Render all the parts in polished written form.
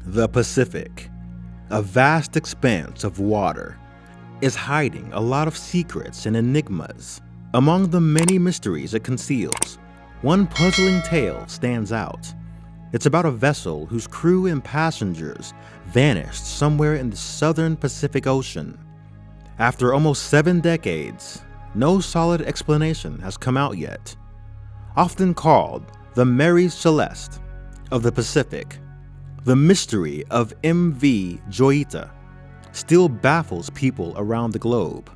The Pacific, a vast expanse of water, is hiding a lot of secrets and enigmas. Among the many mysteries it conceals, one puzzling tale stands out. It's about a vessel whose crew and passengers vanished somewhere in the southern Pacific Ocean. After almost 7 decades, no solid explanation has come out yet. Often called the Mary Celeste of the Pacific, the mystery of MV Joita still baffles people around the globe.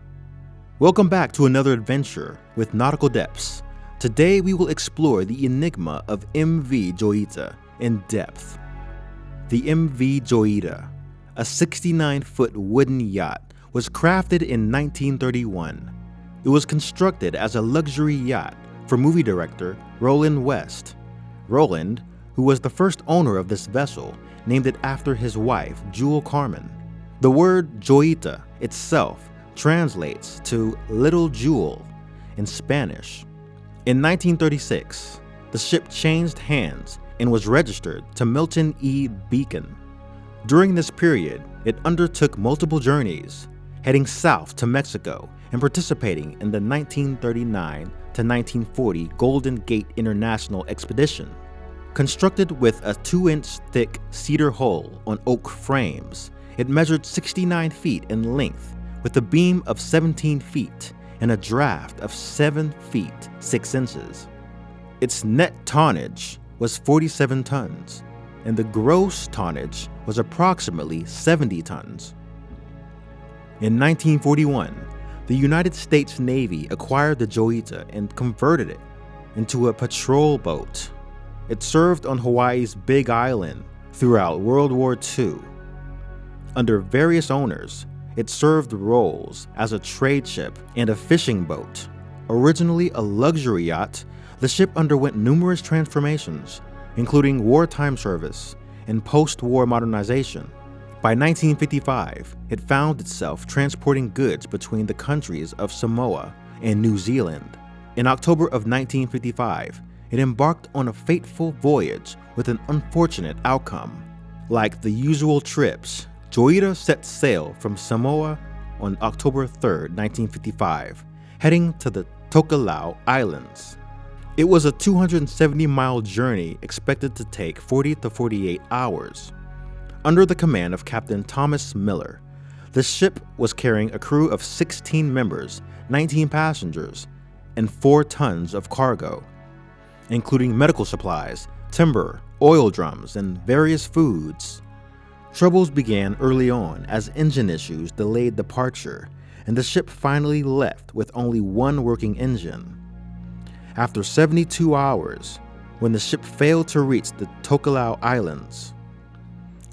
Welcome back to another adventure with Nautical Depths. Today we will explore the enigma of MV Joita in depth. The MV Joita, a 69-foot wooden yacht, was crafted in 1931. It was constructed as a luxury yacht for movie director Roland West. Roland, who was the first owner of this vessel, named it after his wife, Jewel Carmen. The word Joyita itself translates to Little Jewel in Spanish. In 1936, the ship changed hands and was registered to Milton E. Beacon. During this period, it undertook multiple journeys, heading south to Mexico and participating in the 1939 to 1940 Golden Gate International Expedition. Constructed with a 2-inch thick cedar hull on oak frames, it measured 69 feet in length with a beam of 17 feet and a draft of 7 feet 6 inches. Its net tonnage was 47 tons, and the gross tonnage was approximately 70 tons. In 1941, the United States Navy acquired the Joyita and converted it into a patrol boat. It served on Hawaii's Big Island throughout World War II. Under various owners, it served roles as a trade ship and a fishing boat. Originally a luxury yacht, the ship underwent numerous transformations, including wartime service and post-war modernization. By 1955, it found itself transporting goods between the countries of Samoa and New Zealand. In October of 1955, it embarked on a fateful voyage with an unfortunate outcome. Like the usual trips, Joyita set sail from Samoa on October 3, 1955, heading to the Tokelau Islands. It was a 270-mile journey expected to take 40 to 48 hours. Under the command of Captain Thomas Miller, the ship was carrying a crew of 16 members, 19 passengers, and 4 tons of cargo, including medical supplies, timber, oil drums, and various foods. Troubles began early on as engine issues delayed departure, and the ship finally left with only one working engine. After 72 hours, when the ship failed to reach the Tokelau Islands,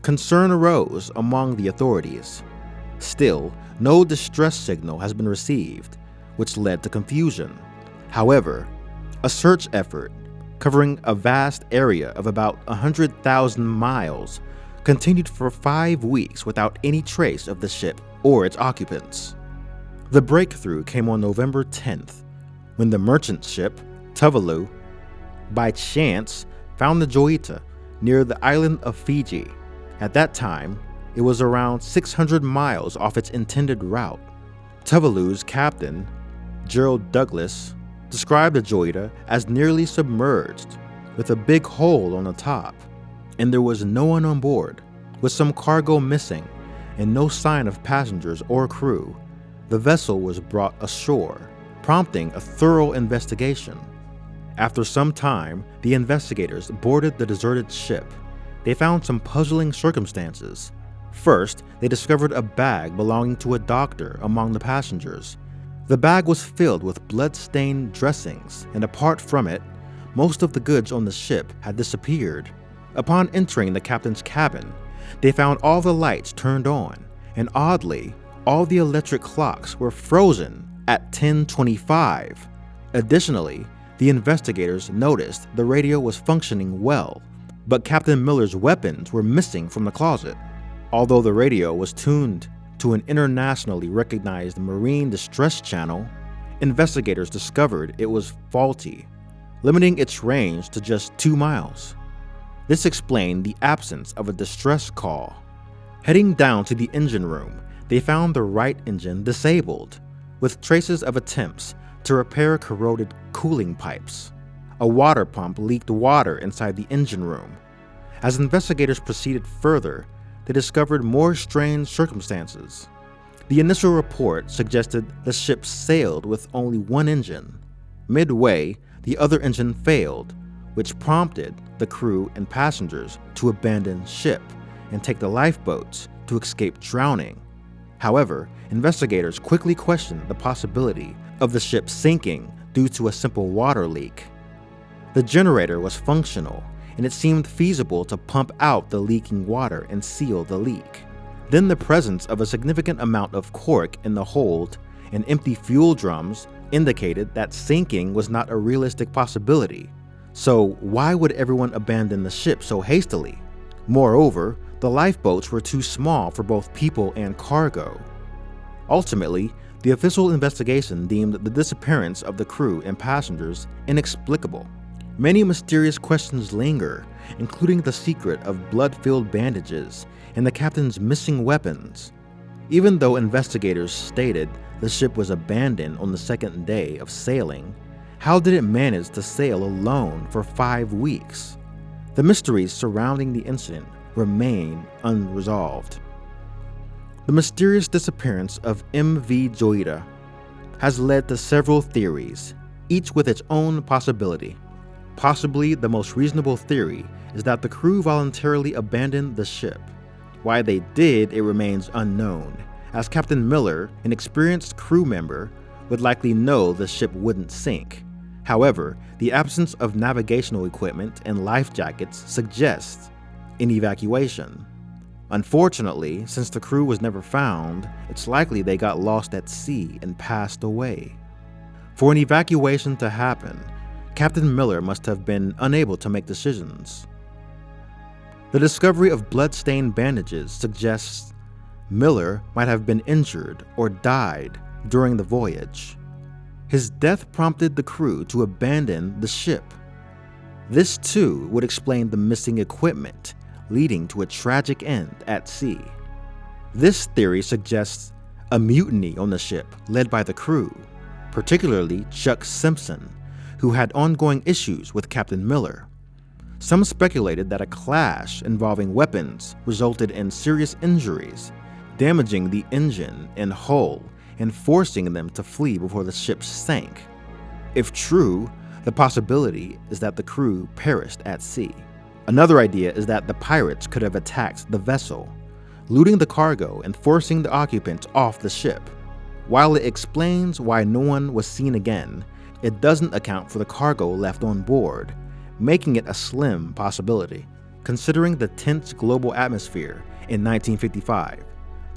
concern arose among the authorities. Still, no distress signal has been received, which led to confusion. However, a search effort covering a vast area of about 100,000 miles continued for 5 weeks without any trace of the ship or its occupants. The breakthrough came on November 10th, when the merchant ship, Tuvalu, by chance found the Joyita near the island of Fiji. At that time, it was around 600 miles off its intended route. Tuvalu's captain, Gerald Douglas, described the Joyita as nearly submerged, with a big hole on the top, and there was no one on board. With some cargo missing and no sign of passengers or crew, the vessel was brought ashore, prompting a thorough investigation. After some time, the investigators boarded the deserted ship. They found some puzzling circumstances. First, they discovered a bag belonging to a doctor among the passengers. The bag was filled with blood-stained dressings, and apart from it, most of the goods on the ship had disappeared. Upon entering the captain's cabin, they found all the lights turned on, and oddly, all the electric clocks were frozen at 10:25. Additionally, the investigators noticed the radio was functioning well, but Captain Miller's weapons were missing from the closet. Although the radio was tuned to an internationally recognized marine distress channel, investigators discovered it was faulty, limiting its range to just 2 miles. This explained the absence of a distress call. Heading down to the engine room, they found the right engine disabled, with traces of attempts to repair corroded cooling pipes. A water pump leaked water inside the engine room. As investigators proceeded further, they discovered more strange circumstances. The initial report suggested the ship sailed with only one engine. Midway, the other engine failed, which prompted the crew and passengers to abandon ship and take the lifeboats to escape drowning. However, investigators quickly questioned the possibility of the ship sinking due to a simple water leak. The generator was functional, and it seemed feasible to pump out the leaking water and seal the leak. Then the presence of a significant amount of cork in the hold and empty fuel drums indicated that sinking was not a realistic possibility. So why would everyone abandon the ship so hastily? Moreover, the lifeboats were too small for both people and cargo. Ultimately, the official investigation deemed the disappearance of the crew and passengers inexplicable. Many mysterious questions linger, including the secret of blood-filled bandages and the captain's missing weapons. Even though investigators stated the ship was abandoned on the second day of sailing, how did it manage to sail alone for 5 weeks? The mysteries surrounding the incident remain unresolved. The mysterious disappearance of MV Joita has led to several theories, each with its own possibility. Possibly the most reasonable theory is that the crew voluntarily abandoned the ship. Why they did, it remains unknown, as Captain Miller, an experienced crew member, would likely know the ship wouldn't sink. However, the absence of navigational equipment and life jackets suggests an evacuation. Unfortunately, since the crew was never found, it's likely they got lost at sea and passed away. For an evacuation to happen, Captain Miller must have been unable to make decisions. The discovery of blood-stained bandages suggests Miller might have been injured or died during the voyage. His death prompted the crew to abandon the ship. This too would explain the missing equipment, leading to a tragic end at sea. This theory suggests a mutiny on the ship led by the crew, particularly Chuck Simpson, who had ongoing issues with Captain Miller. Some speculated that a clash involving weapons resulted in serious injuries, damaging the engine and hull and forcing them to flee before the ship sank. If true, the possibility is that the crew perished at sea. Another idea is that the pirates could have attacked the vessel, looting the cargo and forcing the occupants off the ship. While it explains why no one was seen again, it doesn't account for the cargo left on board, making it a slim possibility. Considering the tense global atmosphere in 1955,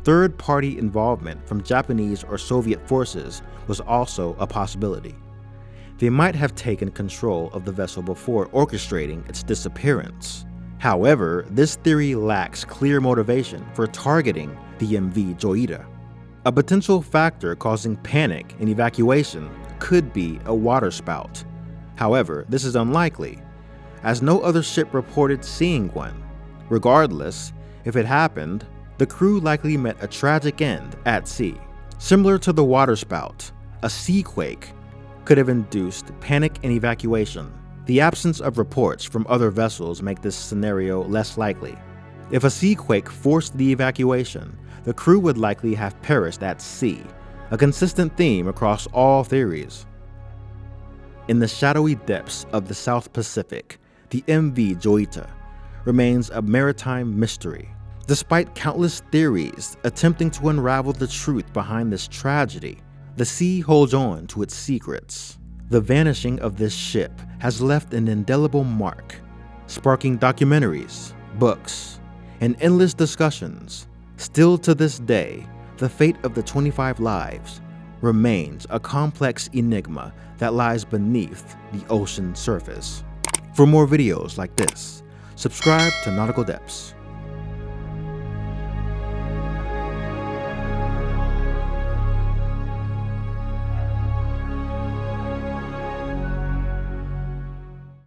third-party involvement from Japanese or Soviet forces was also a possibility. They might have taken control of the vessel before orchestrating its disappearance. However, this theory lacks clear motivation for targeting the MV Joita. A potential factor causing panic and evacuation could be a waterspout. However, this is unlikely, as no other ship reported seeing one. Regardless, if it happened, the crew likely met a tragic end at sea. Similar to the waterspout, a seaquake could have induced panic and evacuation. The absence of reports from other vessels make this scenario less likely. If a seaquake forced the evacuation, the crew would likely have perished at sea, a consistent theme across all theories. In the shadowy depths of the South Pacific, the MV Joita remains a maritime mystery. Despite countless theories attempting to unravel the truth behind this tragedy, the sea holds on to its secrets. The vanishing of this ship has left an indelible mark, sparking documentaries, books, and endless discussions. Still to this day, the fate of the 25 lives remains a complex enigma that lies beneath the ocean surface. For more videos like this, subscribe to Nautical Depths.